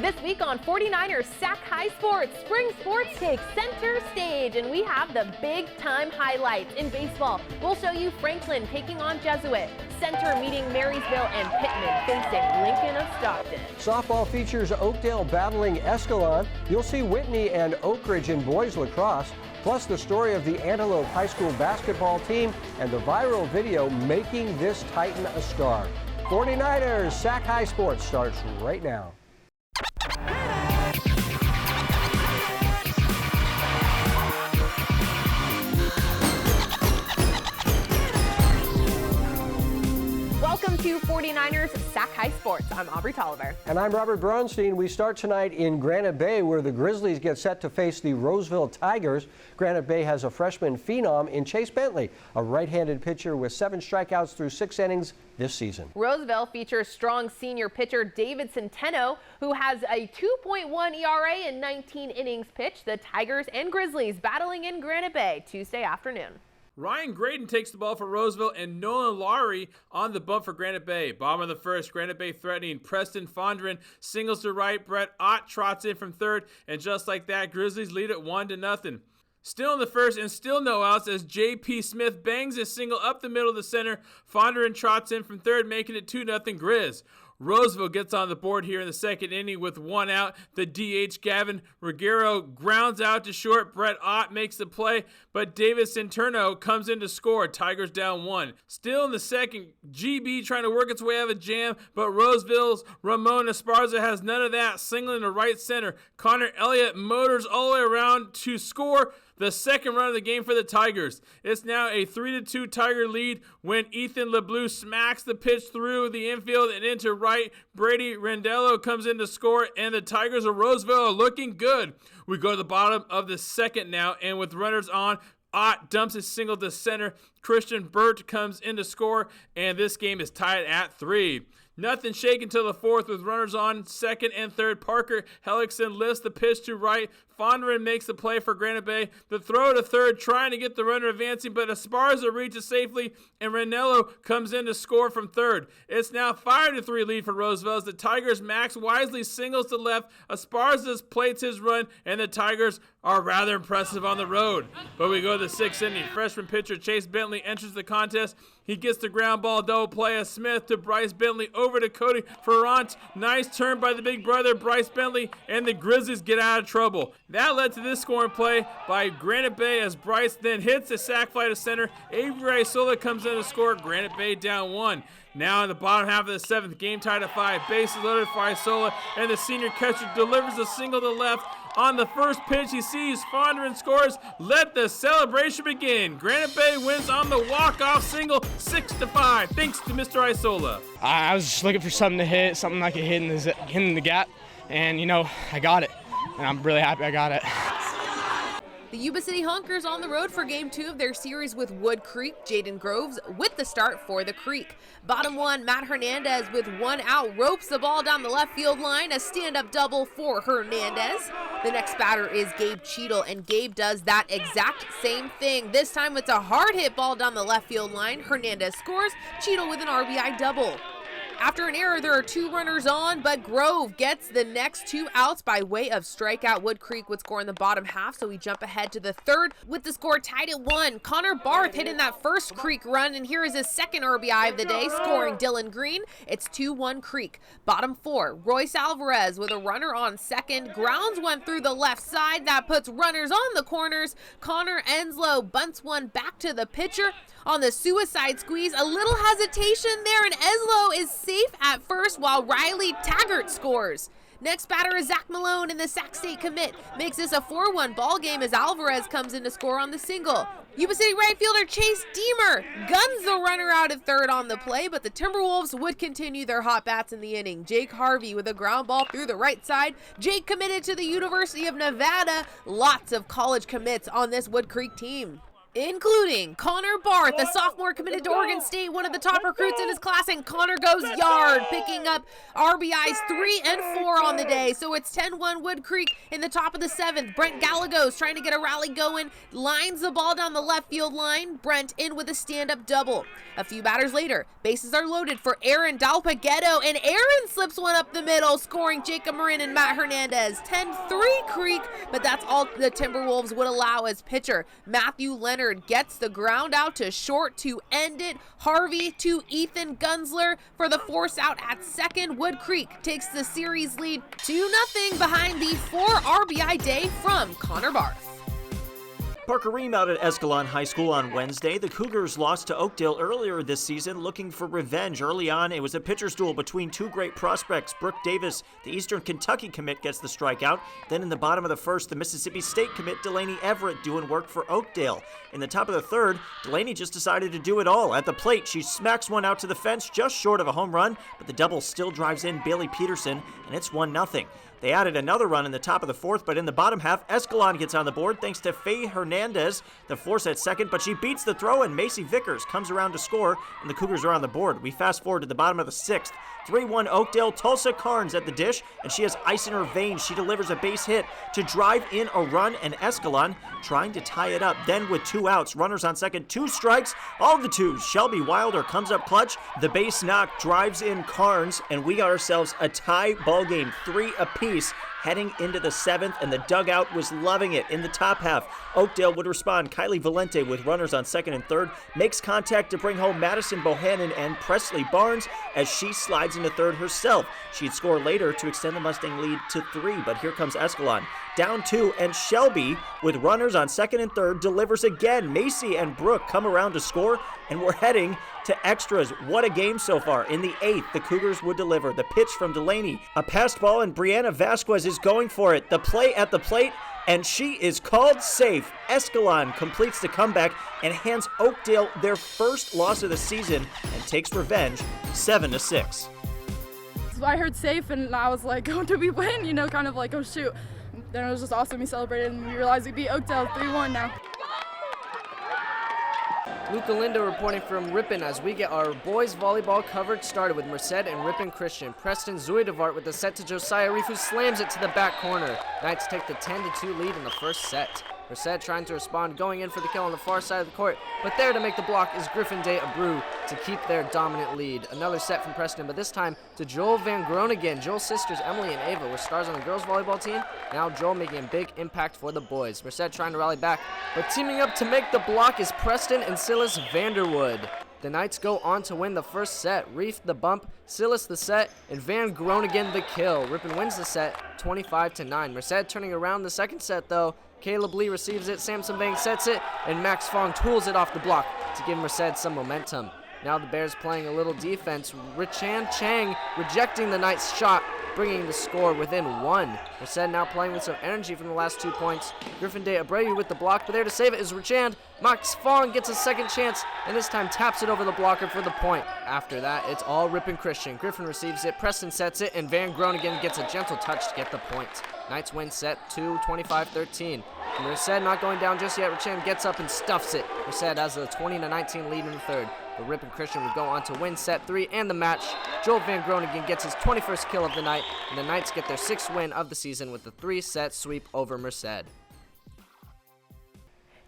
This week on 49ers Sac-Hi Sports, spring sports takes center stage, and we have the big-time highlights in baseball. We'll show you Franklin taking on Jesuit, Center meeting Marysville, and Pittman facing Lincoln of Stockton. Softball features Oakdale battling Escalon. You'll see Whitney and Oak Ridge in boys lacrosse, plus the story of the Antelope High School basketball team and the viral video making this Titan a star. 49ers Sac-Hi Sports starts right now. Welcome to 49ers Sac-Hi Sports. I'm Aubrey Tolliver. And I'm Robert Bronstein. We start tonight in Granite Bay, where the Grizzlies get set to face the Roseville Tigers. Granite Bay has a freshman phenom in Chase Bentley, a right-handed pitcher with 7 strikeouts through 6 innings this season. Roseville features strong senior pitcher David Centeno, who has a 2.1 ERA in 19 innings pitched. The Tigers and Grizzlies battling in Granite Bay Tuesday afternoon. Ryan Graydon takes the ball for Roseville, and Nolan Lowry on the bump for Granite Bay. Bottom of the first, Granite Bay threatening. Preston Fondren singles to right. Brett Ott trots in from third, and just like that, Grizzlies lead it 1-0. Still in the first and still no outs as J.P. Smith bangs a single up the middle of the center. Fondren trots in from third, making it 2-0 Grizz. Roseville gets on the board here in the second inning with 1 out. The DH Gavin Ruggiero grounds out to short. Brett Ott makes the play, but David Centeno comes in to score. Tigers down 1. Still in the second, GB trying to work its way out of a jam, but Roseville's Ramon Esparza has none of that, singling to right center. Connor Elliott motors all the way around to score the second run of the game for the Tigers. It's now a 3-2 Tiger lead when Ethan LeBleu smacks the pitch through the infield and into right. Brady Randello comes in to score, and the Tigers of Roseville are looking good. We go to the bottom of the second now, and with runners on, Ott dumps his single to center. Christian Burt comes in to score, and this game is tied at 3. Nothing shaken till the fourth with runners on second and third. Parker Hellickson lifts the pitch to right. Fondren makes the play for Granite Bay. The throw to third, trying to get the runner advancing, but Esparza reaches safely, and Ranello comes in to score from third. It's now 5-3 lead for Roseville as the Tigers' Max Wisely singles to left. Esparza plates his run, and the Tigers are rather impressive on the road. But we go to the sixth inning. Freshman pitcher Chase Bentley enters the contest. He gets the ground ball double play as Smith to Bryce Bentley over to Cody Ferrant. Nice turn by the big brother Bryce Bentley, and the Grizzlies get out of trouble. That led to this scoring play by Granite Bay as Bryce then hits a sac fly to center. Avery Isola comes in to score. Granite Bay down 1. Now in the bottom half of the seventh, game tied at 5. Bases loaded for Isola, and the senior catcher delivers a single to left. On the first pitch, he sees Fondren scores. Let the celebration begin. Granite Bay wins on the walk-off single, 6-5, thanks to Mr. Isola. I was just looking for something to hit, something I could hit in the gap, and, I got it, and I'm really happy I got it. The Yuba City Honkers on the road for Game 2 of their series with Woodcreek. Jaden Groves with the start for the Creek. Bottom 1, Matt Hernandez with 1 out ropes the ball down the left field line. A stand-up double for Hernandez. The next batter is Gabe Cheadle, and Gabe does that exact same thing. This time it's a hard hit ball down the left field line. Hernandez scores. Cheadle with an RBI double. After an error, there are 2 runners on, but Grove gets the next 2 outs by way of strikeout. Woodcreek would score in the bottom half, so we jump ahead to the third with the score tied at 1. Connor Barth hit in that first Creek run, and here is his second RBI of the day, scoring Dylan Green. It's 2-1 Creek. Bottom 4, Royce Alvarez with a runner on second. Grounds one through the left side. That puts runners on the corners. Connor Enslow bunts one back to the pitcher. On the suicide squeeze, a little hesitation there, and Enslow is safe at first while Riley Taggart scores. Next batter is Zach Malone, and the Sac State commit makes this a 4-1 ball game as Alvarez comes in to score on the single. Yuba City right fielder Chase Deemer guns the runner out at third on the play, but the Timberwolves would continue their hot bats in the inning. Jake Harvey with a ground ball through the right side. Jake committed to the University of Nevada. Lots of college commits on this Woodcreek team. including Connor Barth, a sophomore committed to Oregon State, one of the top recruits in his class, and Connor goes yard, picking up RBIs 3 and 4 on the day. So it's 10-1 Woodcreek in the top of the 7th. Brent Gallegos trying to get a rally going, lines the ball down the left field line. Brent in with a stand-up double. A few batters later, bases are loaded for Aaron Dalpagetto, and Aaron slips one up the middle, scoring Jacob Marin and Matt Hernandez. 10-3 Creek, but that's all the Timberwolves would allow as pitcher Matthew Leonard gets the ground out to short to end it. Harvey to Ethan Gunsler for the force out at second. Woodcreek takes the series lead 2-0 behind the 4 RBI day from Connor Barth. Parker Ream out at Escalon High School on Wednesday. The Cougars lost to Oakdale earlier this season, looking for revenge. Early on, it was a pitcher's duel between two great prospects. Brooke Davis, the Eastern Kentucky commit, gets the strikeout. Then in the bottom of the first, the Mississippi State commit, Delaney Everett, doing work for Oakdale. In the top of the third, Delaney just decided to do it all. At the plate, she smacks one out to the fence, just short of a home run, but the double still drives in Bailey Peterson, and it's 1-0. They added another run in the top of the fourth, but in the bottom half, Escalon gets on the board thanks to Faye Hernandez, the force at second, but she beats the throw, and Macy Vickers comes around to score, and the Cougars are on the board. We fast forward to the bottom of the sixth. 3-1 Oakdale, Tulsa Carnes at the dish, and she has ice in her veins. She delivers a base hit to drive in a run, and Escalon trying to tie it up. Then with 2 outs, runners on second, 2 strikes, all the 2s. Shelby Wilder comes up clutch. The base knock drives in Carnes, and we got ourselves a tie ball game, 3 apiece. Heading into the 7th, and the dugout was loving it. In the top half, Oakdale would respond. Kylie Valente with runners on second and third makes contact to bring home Madison Bohannon and Presley Barnes as she slides into third herself. She'd score later to extend the Mustang lead to 3, but here comes Escalon. Down 2, and Shelby with runners on second and third delivers again. Macy and Brooke come around to score, and we're heading to extras. What a game so far. In the 8th, the Cougars would deliver. The pitch from Delaney, a passed ball, and Brianna Vasquez is going for it. The play at the plate, and she is called safe. Escalon completes the comeback and hands Oakdale their first loss of the season and takes revenge 7-6. I heard safe and I was like, oh, did we win? You know, kind of like, oh shoot. Then it was just awesome. We celebrated and we realized we beat Oakdale 3-1 now. Luca Lindo reporting from Ripon as we get our boys volleyball coverage started with Merced and Ripon Christian. Preston Zuidevart with the set to Josiah Reef, who slams it to the back corner. Knights take the 10-2 lead in the first set. Merced trying to respond, going in for the kill on the far side of the court, but there to make the block is Griffin Day Abreu to keep their dominant lead. Another set from Preston, but this time to Joel Van Groningen. Joel's sisters Emily and Ava were stars on the girls volleyball team. Now Joel making a big impact for the boys. Merced trying to rally back, but teaming up to make the block is Preston and Silas Vanderwood. The Knights go on to win the first set. Reef the bump, Silas the set, and Van Groningen the kill. Ripon wins the set 25-9. Merced turning around the second set though. Caleb Lee receives it, Samson Bang sets it, and Max Fong tools it off the block to give Merced some momentum. Now the Bears playing a little defense. Richan Chang rejecting the Knights' shot, bringing the score within 1. Merced now playing with some energy from the last 2 points. Griffin Day Abreu with the block, but there to save it is Richand. Max Fong gets a second chance, and this time taps it over the blocker for the point. After that, it's all Ripon Christian. Griffin receives it, Preston sets it, and Van Groningen gets a gentle touch to get the point. Knights win set 2, 25-13. Merced not going down just yet. Richand gets up and stuffs it. Merced has a 20-19 lead in the third. But Ripon Christian would go on to win set 3 and the match. Joel Van Groningen gets his 21st kill of the night, and the Knights get their 6th win of the season with the 3-set sweep over Merced.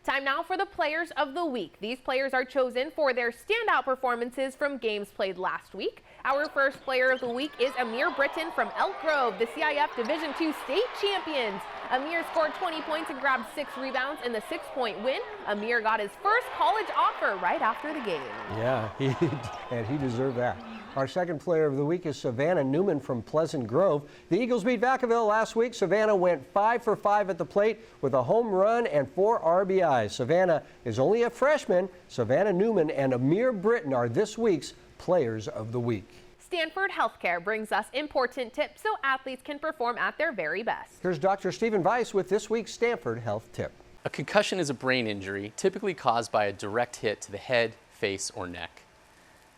Time now for the players of the week. These players are chosen for their standout performances from games played last week. Our first player of the week is Amir Britton from Elk Grove, the CIF Division II state champions. Amir scored 20 points and grabbed 6 rebounds in the 6-point win. Amir got his first college offer right after the game. Yeah, he deserved that. Our second player of the week is Savannah Newman from Pleasant Grove. The Eagles beat Vacaville last week. Savannah went 5 for 5 at the plate with a home run and 4 RBIs. Savannah is only a freshman. Savannah Newman and Amir Britton are this week's players of the week. Stanford Healthcare brings us important tips so athletes can perform at their very best. Here's Dr. Stephen Weiss with this week's Stanford Health Tip. A concussion is a brain injury typically caused by a direct hit to the head, face, or neck.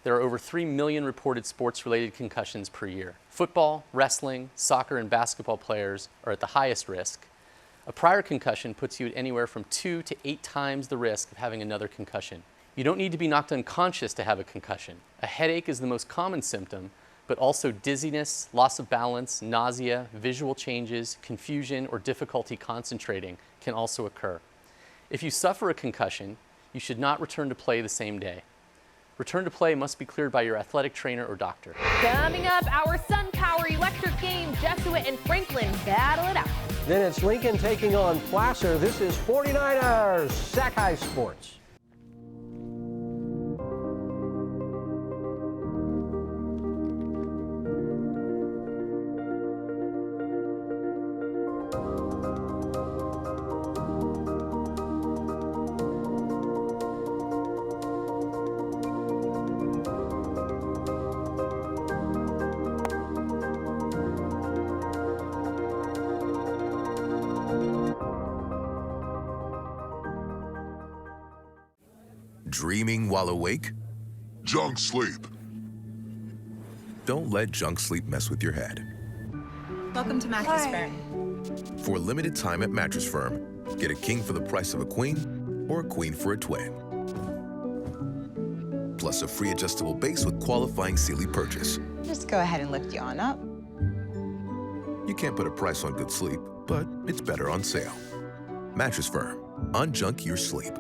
There are over 3 million reported sports-related concussions per year. Football, wrestling, soccer, and basketball players are at the highest risk. A prior concussion puts you at anywhere from 2 to 8 times the risk of having another concussion. You don't need to be knocked unconscious to have a concussion. A headache is the most common symptom, but also dizziness, loss of balance, nausea, visual changes, confusion, or difficulty concentrating can also occur. If you suffer a concussion, you should not return to play the same day. Return to play must be cleared by your athletic trainer or doctor. Coming up, our Sun Power Electric game, Jesuit and Franklin battle it out. Then it's Lincoln taking on Placer. This is 49ers Sac-Hi Sports. Dreaming while awake? Junk sleep. Don't let junk sleep mess with your head. Welcome to Mattress Firm. For a limited time at Mattress Firm, get a king for the price of a queen or a queen for a twin. Plus a free adjustable base with qualifying Sealy purchase. Just go ahead and lift you on up. You can't put a price on good sleep, but it's better on sale. Mattress Firm. Unjunk your sleep.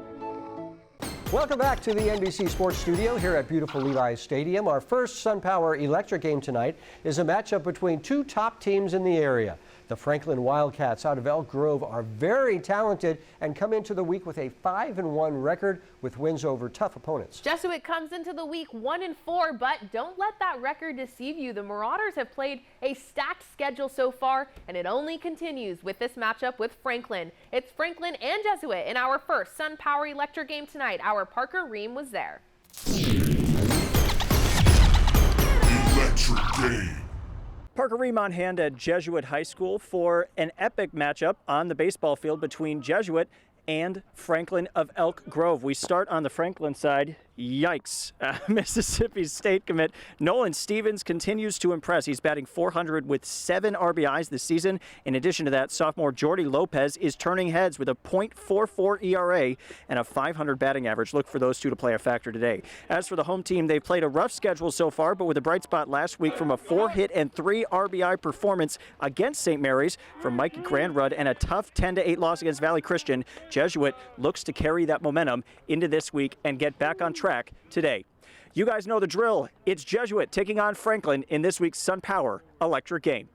Welcome back to the NBC Sports Studio here at beautiful Levi's Stadium. Our first Sun Power Electric game tonight is a matchup between two top teams in the area. The Franklin Wildcats out of Elk Grove are very talented and come into the week with a 5-1 record with wins over tough opponents. Jesuit comes into the week 1-4, but don't let that record deceive you. The Marauders have played a stacked schedule so far, and it only continues with this matchup with Franklin. It's Franklin and Jesuit in our first Sun Power Electric game tonight. Our Parker Ream was there. Electric game. Parker Ream on hand at Jesuit High School for an epic matchup on the baseball field between Jesuit and Franklin of Elk Grove. We start on the Franklin side. Yikes. Mississippi State commit Nolan Stevens continues to impress. He's batting .400 with 7 RBIs this season. In addition to that, sophomore Jordy Lopez is turning heads with a .44 ERA and a .500 batting average. Look for those two to play a factor today. As for the home team, they've played a rough schedule so far, but with a bright spot last week from a 4-hit and 3 RBI performance against St. Mary's from Mikey Grandrud and a tough 10-8 loss against Valley Christian. Jesuit looks to carry that momentum into this week and get back on track today. You guys know the drill. It's Jesuit taking on Franklin in this week's Sun Power Electric game.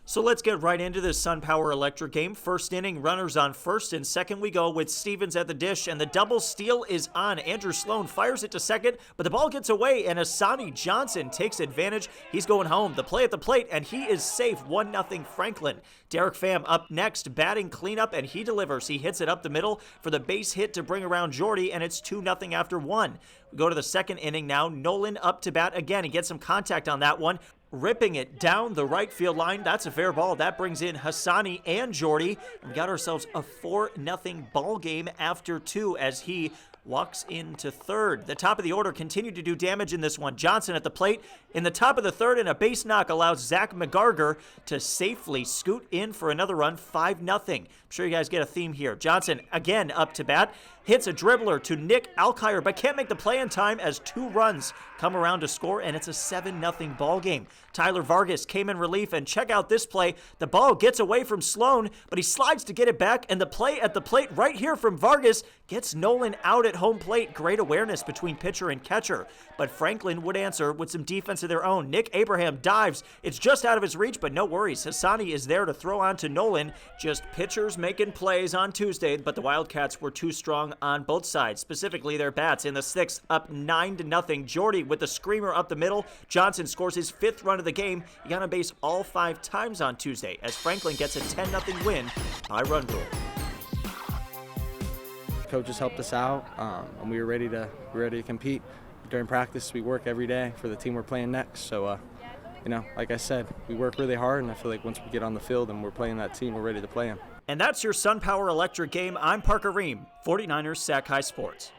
So let's get right into this Sun Power Electric game. First inning, runners on first, and second we go with Stevens at the dish, and the double steal is on. Andrew Sloan fires it to second, but the ball gets away, and Asani Johnson takes advantage. He's going home. The play at the plate, and he is safe. 1-0 Franklin. Derek Pham up next, batting cleanup, and he delivers. He hits it up the middle for the base hit to bring around Jordy, and it's 2-0 after 1. We go to the second inning now. Nolan up to bat again. He gets some contact on that one, ripping it down the right field line. That's a fair ball. That brings in Hassani and Jordy. We got ourselves a 4-0 ball game after 2 as he walks into third. The top of the order continued to do damage in this one. Johnson at the plate in the top of the third, and a base knock allows Zach McGarger to safely scoot in for another run. 5-0. I'm sure you guys get a theme here. Johnson again up to bat, hits a dribbler to Nick Alkire, but can't make the play in time as 2 runs come around to score, and it's a 7-0 ball game. Tyler Vargas came in relief, and check out this play. The ball gets away from Sloan, but he slides to get it back, and the play at the plate right here from Vargas gets Nolan out at home plate. Great awareness between pitcher and catcher, but Franklin would answer with some defense of their own. Nick Abraham dives. It's just out of his reach, but no worries. Hassani is there to throw on to Nolan. Just pitchers making plays on Tuesday, but the Wildcats were too strong on both sides, specifically their bats. In the 6th, up 9-0. Jordy with the screamer up the middle. Johnson scores his 5th run of the game. He got on base all 5 times on Tuesday as Franklin gets a 10-0 win by run rule. Coaches helped us out, and we were ready to compete. During practice, we work every day for the team we're playing next. So, like I said, we work really hard, and I feel like once we get on the field and we're playing that team, we're ready to play them. And that's your Sun Power Electric game. I'm Parker Ream, 49ers Sac-Hi Sports.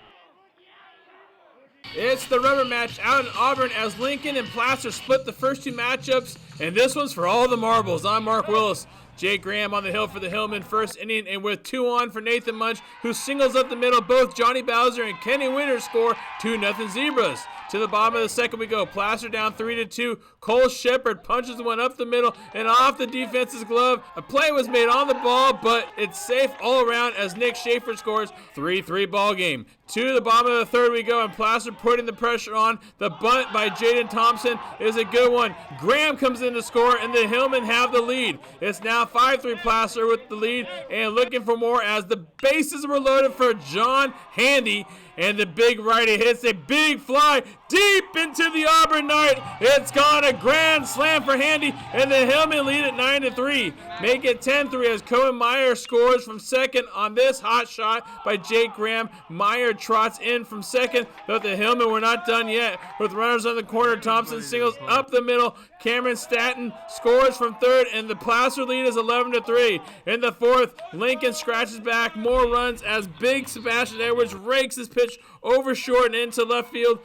It's the rubber match out in Auburn as Lincoln and Placer split the first 2 matchups, and this one's for all the marbles. I'm Mark Willis. Jay Graham on the hill for the Hillmen first inning, and with 2 on for Nathan Munch, who singles up the middle. Both Johnny Bowser and Kenny Winters score 2-0 Zebras. To the bottom of the second we go. Placer down 3-2. Cole Shepard punches one up the middle and off the defense's glove. A play was made on the ball, but it's safe all around as Nick Schaefer scores. 3-3 ball game. To the bottom of the third we go, and Placer putting the pressure on. The bunt by Jaden Thompson is a good one. Graham comes in to score, and the Hillmen have the lead. It's now 5-3 Placer with the lead and looking for more as the bases were loaded for John Handy. And the big righty hits a big fly deep into the Auburn Knight. It's gone, a grand slam for Handy, and the Hillmen lead at 9-3. Make it 10-3 as Cohen Meyer scores from second on this hot shot by Jake Graham. Meyer trots in from second, but the Hillmen were not done yet. With runners on the corner, Thompson singles up the middle. Cameron Staton scores from third, and the Placer lead is 11-3. In the fourth, Lincoln scratches back more runs as big Sebastian Edwards rakes his pitch over short and into left field.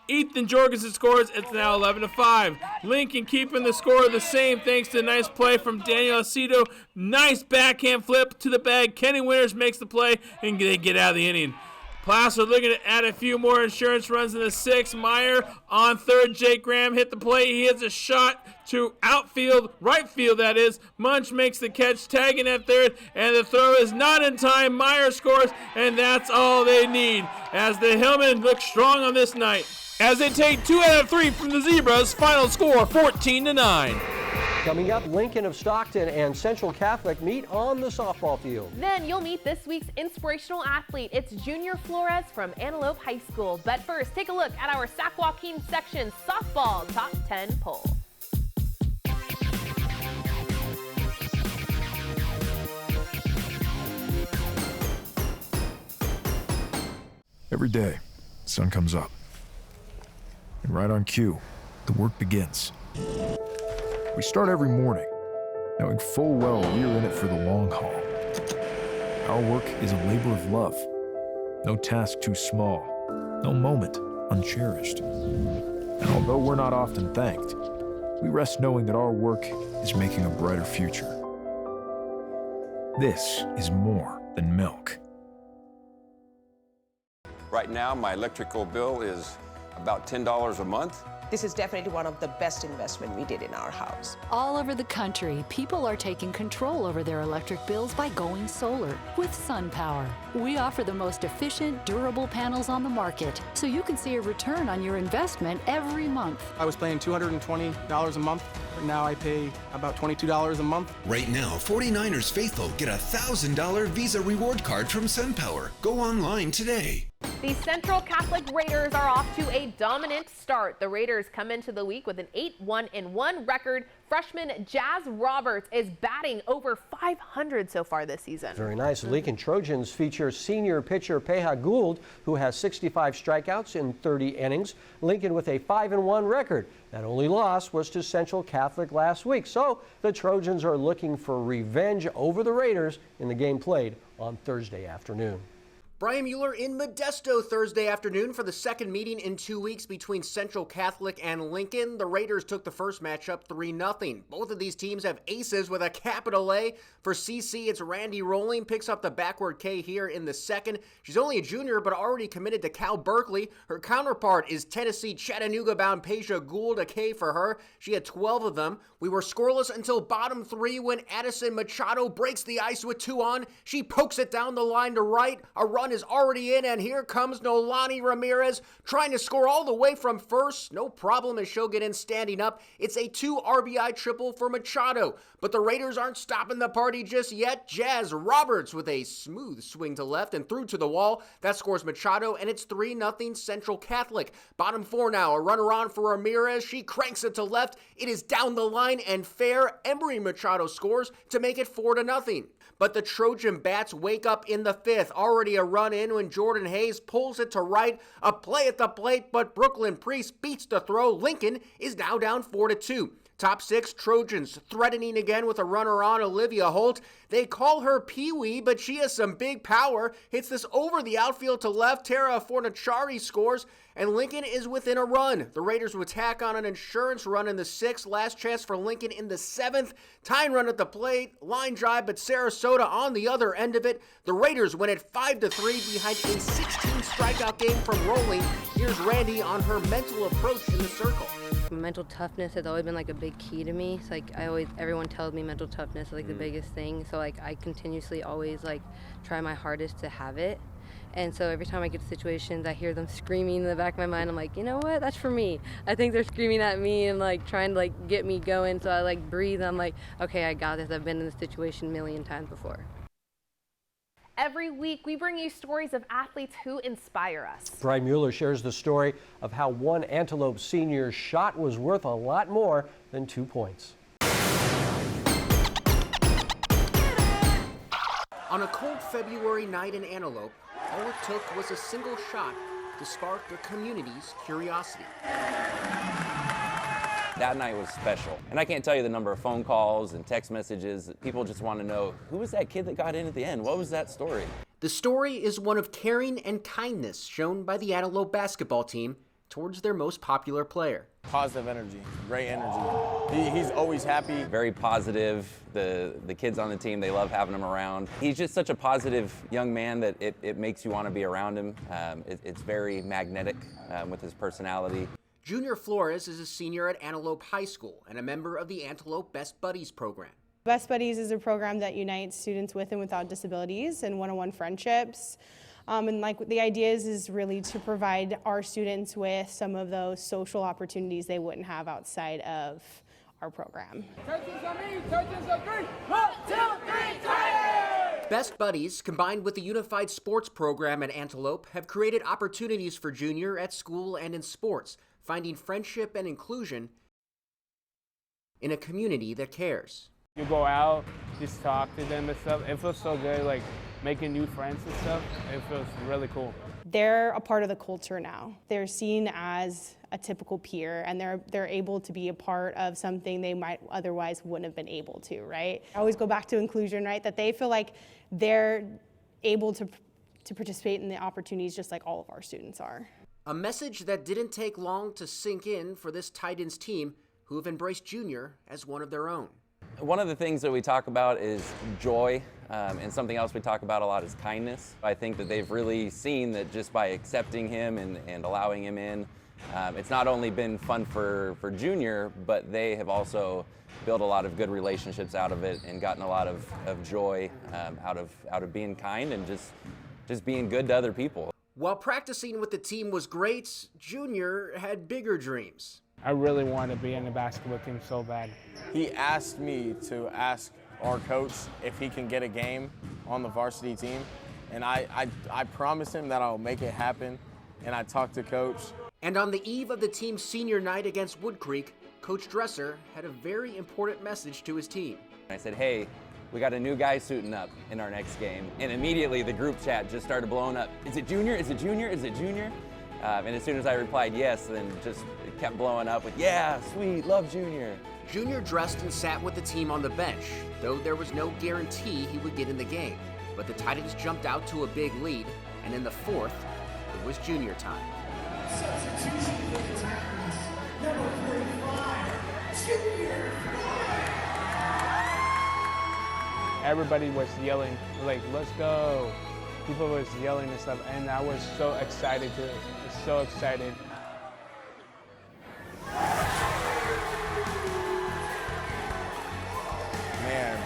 Ethan Jorgensen scores. It's now 11-5. Lincoln keeping the score the same thanks to a nice play from Daniel Aceto. Nice backhand flip to the bag. Kenny Winters makes the play, and they get out of the inning. Placer looking to add a few more insurance runs in the sixth. Meyer on third. Jake Graham hit the plate. He hits a shot to outfield, right field that is. Munch makes the catch, tagging at third, and the throw is not in time. Meyer scores, and that's all they need as the Hillmen look strong on this night. As they take 2 out of 3 from the Zebras, final score 14-9. Coming up, Lincoln of Stockton and Central Catholic meet on the softball field. Then you'll meet this week's inspirational athlete. It's Junior Flores from Antelope High School. But first, take a look at our Sac Joaquin section softball top 10 poll. Every day, the sun comes up. And right on cue, the work begins. We start every morning, knowing full well we are in it for the long haul. Our work is a labor of love. No task too small, no moment uncherished. And although we're not often thanked, we rest knowing that our work is making a brighter future. This is more than milk. Right now, my electrical bill is about $10 a month. This is definitely one of the best investments we did in our house. All over the country, people are taking control over their electric bills by going solar with SunPower. We offer the most efficient, durable panels on the market, so you can see a return on your investment every month. I was paying $220 a month, but now I pay about $22 a month. Right now, 49ers faithful get a $1,000 Visa reward card from SunPower. Go online today. The Central Catholic Raiders are off to a dominant start. The Raiders come into the week with an 8-1-1 record. Freshman Jazz Roberts is batting over .500 so far this season. Very nice. Lincoln Trojans feature senior pitcher Peja Gould, who has 65 strikeouts in 30 innings. Lincoln with a 5-1 record. That only loss was to Central Catholic last week. So the Trojans are looking for revenge over the Raiders in the game played on Thursday afternoon. Brian Mueller in Modesto Thursday afternoon for the second meeting in 2 weeks between Central Catholic and Lincoln. The Raiders took the first matchup 3-0. Both of these teams have aces with a capital A. For CC, it's Randy Rolling, picks up the backward K here in the second. She's only a junior, but already committed to Cal Berkeley. Her counterpart is Tennessee Chattanooga-bound Peja Gould, a K for her. She had 12 of them. We were scoreless until bottom three when Addison Machado breaks the ice with 2 on. She pokes it down the line to right. A run is already in, and here comes Nolani Ramirez trying to score all the way from first. No problem as she'll get in standing up. It's a 2 RBI triple for Machado. But the Raiders aren't stopping the party just yet. Jazz Roberts with a smooth swing to left and through to the wall. That scores Machado, and it's 3-0 Central Catholic. Bottom 4 now. A runner on for Ramirez. She cranks it to left. It is down the line and fair. Embry Machado scores to make it 4-0. But the Trojan Bats wake up in the 5th. Already a run in when Jordan Hayes pulls it to right. A play at the plate, but Brooklyn Priest beats the throw. Lincoln is now down 4-2. Top 6 Trojans threatening again with a runner on Olivia Holt. They call her Pee-wee, but she has some big power. Hits this over the outfield to left. Tara Fornachari scores, and Lincoln is within a run. The Raiders would tack on an insurance run in the 6th. Last chance for Lincoln in the 7th. Tyne run at the plate, line drive, but Sarasota on the other end of it. The Raiders win it 5-3 behind a 16-strikeout game from Rolling. Here's Randy on her mental approach in the circle. Mental toughness has always been like a big key to me. It's like everyone tells me mental toughness is like the biggest thing. So like I continuously always like try my hardest to have it. And so every time I get to situations, I hear them screaming in the back of my mind. I'm like, you know what? That's for me. I think they're screaming at me and like trying to like get me going. So I like breathe. I'm like, okay, I got this. I've been in this situation a million times before. Every week, we bring you stories of athletes who inspire us. Brian Mueller shares the story of how one Antelope senior's shot was worth a lot more than 2 points. On a cold February night in Antelope, all it took was a single shot to spark the community's curiosity. That night was special. And I can't tell you the number of phone calls and text messages. People just want to know, who was that kid that got in at the end? What was that story? The story is one of caring and kindness shown by the Antelope basketball team towards their most popular player. Positive energy, great energy. He's always happy. Very positive. The kids on the team, they love having him around. He's just such a positive young man that it makes you want to be around him. It's very magnetic with his personality. Junior Flores is a senior at Antelope High School and a member of the Antelope Best Buddies program. Best Buddies is a program that unites students with and without disabilities and one-on-one friendships. And like the idea is really to provide our students with some of those social opportunities they wouldn't have outside of our program. Best Buddies, combined with the Unified Sports program at Antelope, have created opportunities for Junior at school and in sports, finding friendship and inclusion in a community that cares. You go out, just talk to them and stuff. It feels so good, like making new friends and stuff. It feels really cool. They're a part of the culture now. They're seen as a typical peer, and they're able to be a part of something they might otherwise wouldn't have been able to, right? I always go back to inclusion, right? That they feel like they're able to participate in the opportunities just like all of our students are. A message that didn't take long to sink in for this tight ends team, who have embraced Junior as one of their own. One of the things that we talk about is joy, and something else we talk about a lot is kindness. I think that they've really seen that just by accepting him and allowing him in, it's not only been fun for Junior, but they have also built a lot of good relationships out of it and gotten a lot of joy out of being kind and just being good to other people. While practicing with the team was great, Junior had bigger dreams. I really want to be in the basketball team so bad. He asked me to ask our coach if he can get a game on the varsity team, and I promised him that I'll make it happen, and I talked to Coach. And on the eve of the team's senior night against Woodcreek, Coach Dresser had a very important message to his team. I said, hey, we got a new guy suiting up in our next game, and immediately the group chat just started blowing up. Is it Junior? Is it Junior? Is it Junior? And as soon as I replied yes, then just it kept blowing up with, yeah, sweet, love Junior. Junior dressed and sat with the team on the bench, though there was no guarantee he would get in the game. But the Titans jumped out to a big lead, and in the 4th, it was Junior time. Substitution for the Titans, number 45, Junior. Everybody was yelling, like, let's go. People was yelling and stuff, and I was so excited to, so excited. Man,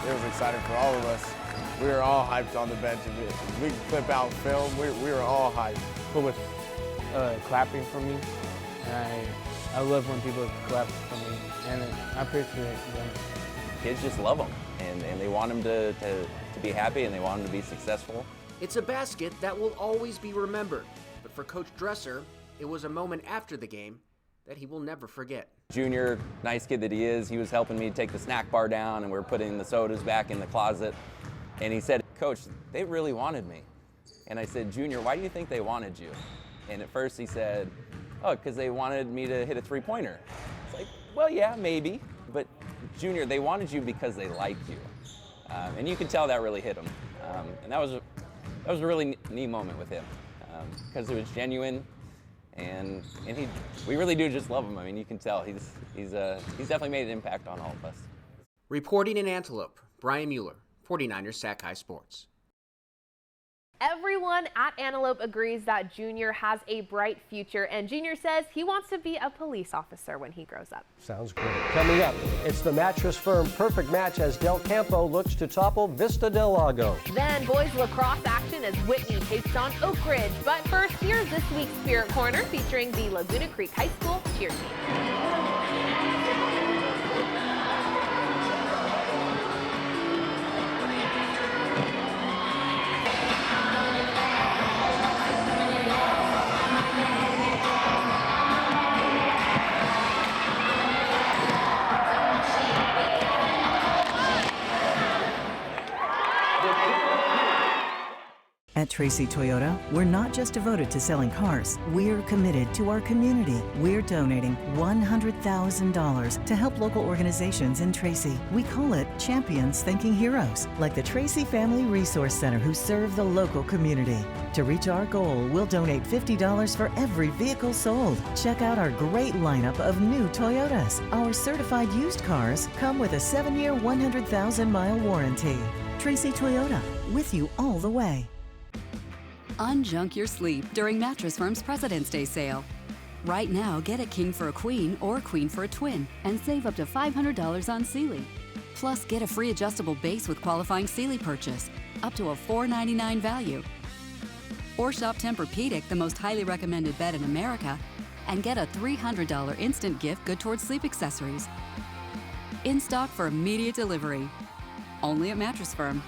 it was exciting for all of us. We were all hyped on the bench. If we clip out film, we were all hyped. People was clapping for me, and I love when people clap for me, and I appreciate them. Kids just love them, and they want them to be happy, and they want them to be successful. It's a basket that will always be remembered, but for Coach Dresser, it was a moment after the game that he will never forget. Junior, nice kid that he is, he was helping me take the snack bar down, and we were putting the sodas back in the closet, and he said, Coach, they really wanted me. And I said, Junior, why do you think they wanted you? And at first he said, oh, because they wanted me to hit a three-pointer. It's like, Well, yeah, maybe. But Junior, they wanted you because they liked you. And you could tell that really hit him. And that was a really neat moment with him because it was genuine. And we really do just love him. I mean, you can tell he's definitely made an impact on all of us. Reporting in Antelope, Brian Mueller, 49ers Sac-Hi Sports. Everyone at Antelope agrees that Junior has a bright future, and Junior says he wants to be a police officer when he grows up. Sounds great. Coming up, it's the Mattress Firm Perfect Match as Del Campo looks to topple Vista Del Lago. Then boys lacrosse action as Whitney takes on Oak Ridge. But first, here's this week's Spirit Corner featuring the Laguna Creek High School cheer team. At Tracy Toyota, we're not just devoted to selling cars. We're committed to our community. We're donating $100,000 to help local organizations in Tracy. We call it Champions Thanking Heroes, like the Tracy Family Resource Center, who serve the local community. To reach our goal, we'll donate $50 for every vehicle sold. Check out our great lineup of new Toyotas. Our certified used cars come with a 7-year, 100,000-mile warranty. Tracy Toyota, with you all the way. Unjunk your sleep during Mattress Firm's President's Day sale. Right now, get a king for a queen or queen for a twin and save up to $500 on Sealy. Plus, get a free adjustable base with qualifying Sealy purchase, up to a $499 value. Or shop Tempur-Pedic, the most highly recommended bed in America, and get a $300 instant gift good towards sleep accessories. In stock for immediate delivery. Only at Mattress Firm.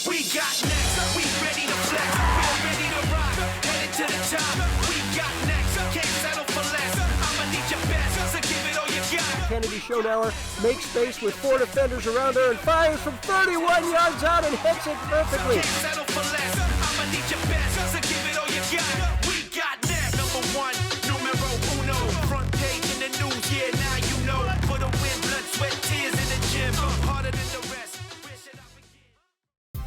We got next, we ready to flex, we're ready to rock, headed to the top. We got next, can't settle for less. I'ma need your best, so give it all you got. Kennedy Schonauer makes space with 4 defenders around her and fires from 31 yards out and hits it perfectly. Can't settle for less. I'ma need your best, so give it all you got. We got next, number 1, numero uno. Front page in the news, yeah, now you know. For the win, blood, sweat, tears in the gym, harder than the rest.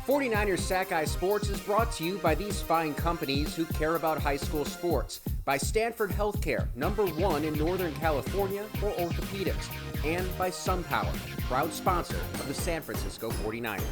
49ers Sac-Hi Sports is brought to you by these fine companies who care about high school sports. By Stanford Healthcare, #1 in Northern California for orthopedics. And by SunPower, proud sponsor of the San Francisco 49ers.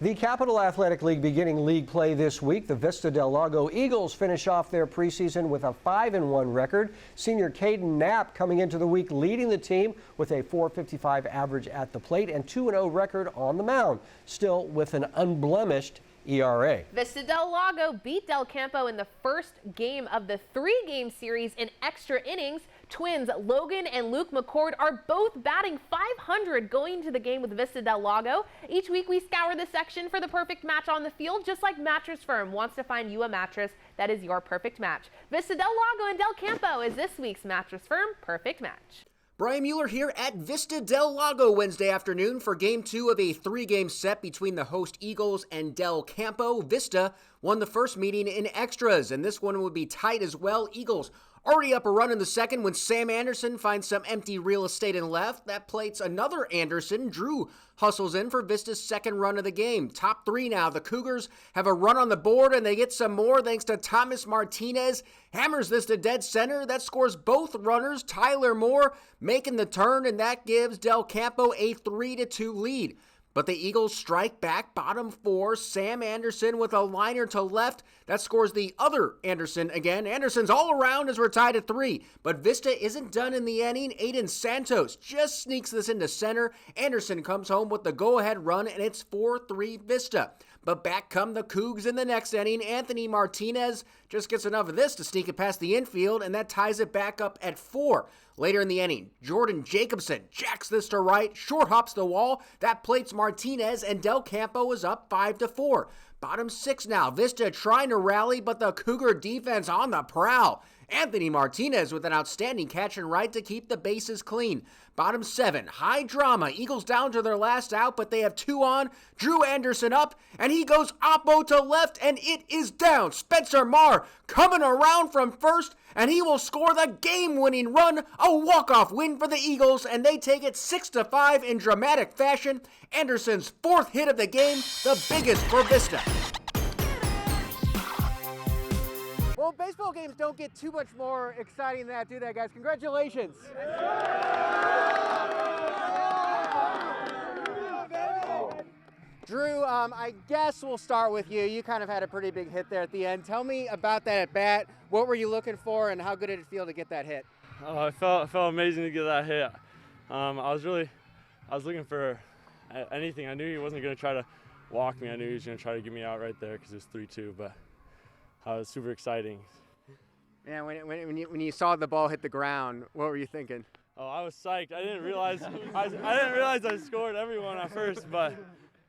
The Capital Athletic League beginning league play this week. The Vista Del Lago Eagles finish off their preseason with a 5-1 record. Senior Caden Knapp coming into the week leading the team with a .455 average at the plate and 2-0 record on the mound, still with an unblemished ERA. Vista Del Lago beat Del Campo in the first game of the 3-game series in extra innings. Twins Logan and Luke McCord are both batting .500 going into the game with Vista Del Lago. Each week we scour the section for the perfect match on the field, just like Mattress Firm wants to find you a mattress that is your perfect match. Vista Del Lago and Del Campo is this week's Mattress Firm Perfect Match. Brian Mueller here at Vista Del Lago Wednesday afternoon for Game 2 of a 3-game set between the host Eagles and Del Campo. Vista won the first meeting in extras, and this one would be tight as well. Eagles already up a run in the second when Sam Anderson finds some empty real estate in left. That plates another Anderson. Drew hustles in for Vista's second run of the game. Top 3 now. The Cougars have a run on the board, and they get some more thanks to Thomas Martinez. Hammers this to dead center. That scores both runners. Tyler Moore making the turn, and that gives Del Campo a 3-2 lead. But the Eagles strike back, bottom 4. Sam Anderson with a liner to left. That scores the other Anderson again. Anderson's all around as we're tied at 3. But Vista isn't done in the inning. Aiden Santos just sneaks this into center. Anderson comes home with the go-ahead run, and it's 4-3 Vista. But back come the Cougs in the next inning. Anthony Martinez just gets enough of this to sneak it past the infield, and that ties it back up at 4. Later in the inning, Jordan Jacobson jacks this to right, short hops the wall. That plates Martinez, and Del Campo is up 5-4. Bottom 6 now. Vista trying to rally, but the Cougar defense on the prowl. Anthony Martinez with an outstanding catch and right to keep the bases clean. Bottom 7, high drama. Eagles down to their last out, but they have 2 on. Drew Anderson up, and he goes oppo to left, and it is down. Spencer Marr coming around from first, and he will score the game-winning run. A walk-off win for the Eagles, and they take it 6-5 in dramatic fashion. Anderson's 4th hit of the game, the biggest for Vista. Well, baseball games don't get too much more exciting than that, do they, guys? Congratulations. Drew, I guess we'll start with you. You kind of had a pretty big hit there at the end. Tell me about that at bat. What were you looking for, and how good did it feel to get that hit? Oh, it felt amazing to get that hit. I was looking for anything. I knew he wasn't going to try to walk me. I knew he was going to try to get me out right there because it was 3-2, but it was super exciting. Yeah, when you saw the ball hit the ground, what were you thinking? Oh, I was psyched. I didn't realize I scored everyone at first, but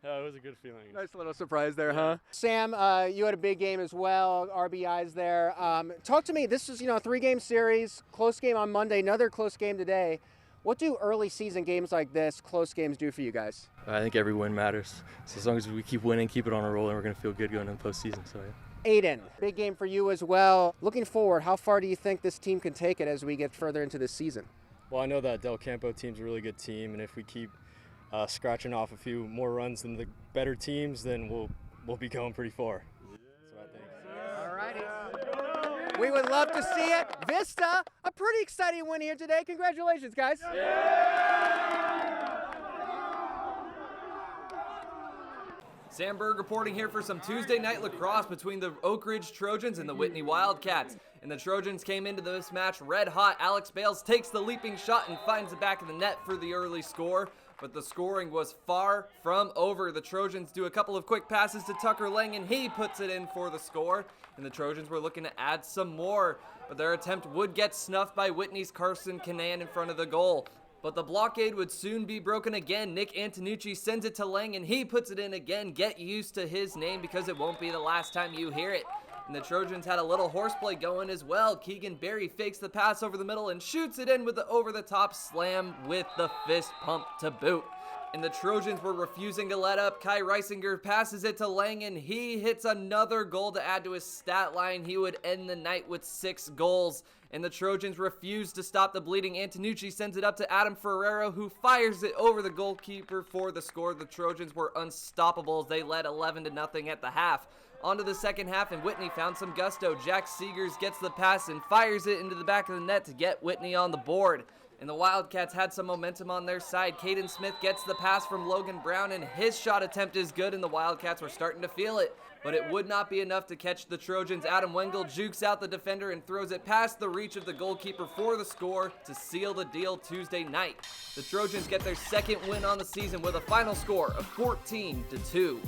yeah, it was a good feeling. Nice little surprise there, huh? Sam, you had a big game as well, RBIs there. Talk to me. This is, a 3-game series, close game on Monday, another close game today. What do early season games like this, close games, do for you guys? I think every win matters. So as long as we keep winning, keep it on a roll, and we're going to feel good going into the postseason. So yeah. Aiden, big game for you as well. Looking forward, how far do you think this team can take it as we get further into this season? Well, I know that Del Campo team's a really good team, and if we keep scratching off a few more runs than the better teams, then we'll be going pretty far. That's what I think. All righty. We would love to see it. Vista, a pretty exciting win here today. Congratulations, guys. Sam Berg reporting here for some Tuesday night lacrosse between the Oak Ridge Trojans and the Whitney Wildcats. And the Trojans came into this match red hot. Alex Bales takes the leaping shot and finds the back of the net for the early score. But the scoring was far from over. The Trojans do a couple of quick passes to Tucker Lang, and he puts it in for the score. And the Trojans were looking to add some more, but their attempt would get snuffed by Whitney's Carson Canan in front of the goal. But the blockade would soon be broken again. Nick Antonucci sends it to Lang, and he puts it in again. Get used to his name because it won't be the last time you hear it. And the Trojans had a little horseplay going as well. Keegan Berry fakes the pass over the middle and shoots it in with the over-the-top slam with the fist pump to boot. And the Trojans were refusing to let up. Kai Reisinger passes it to Lang, and he hits another goal to add to his stat line. He would end the night with 6 goals. And the Trojans refuse to stop the bleeding. Antonucci sends it up to Adam Ferrero, who fires it over the goalkeeper for the score. The Trojans were unstoppable as they led 11-0 at the half. On to the second half, and Whitney found some gusto. Jack Seegers gets the pass and fires it into the back of the net to get Whitney on the board. And the Wildcats had some momentum on their side. Caden Smith gets the pass from Logan Brown, and his shot attempt is good, and the Wildcats were starting to feel it. But it would not be enough to catch the Trojans. Adam Wengel jukes out the defender and throws it past the reach of the goalkeeper for the score to seal the deal Tuesday night. The Trojans get their second win on the season with a final score of 14-2.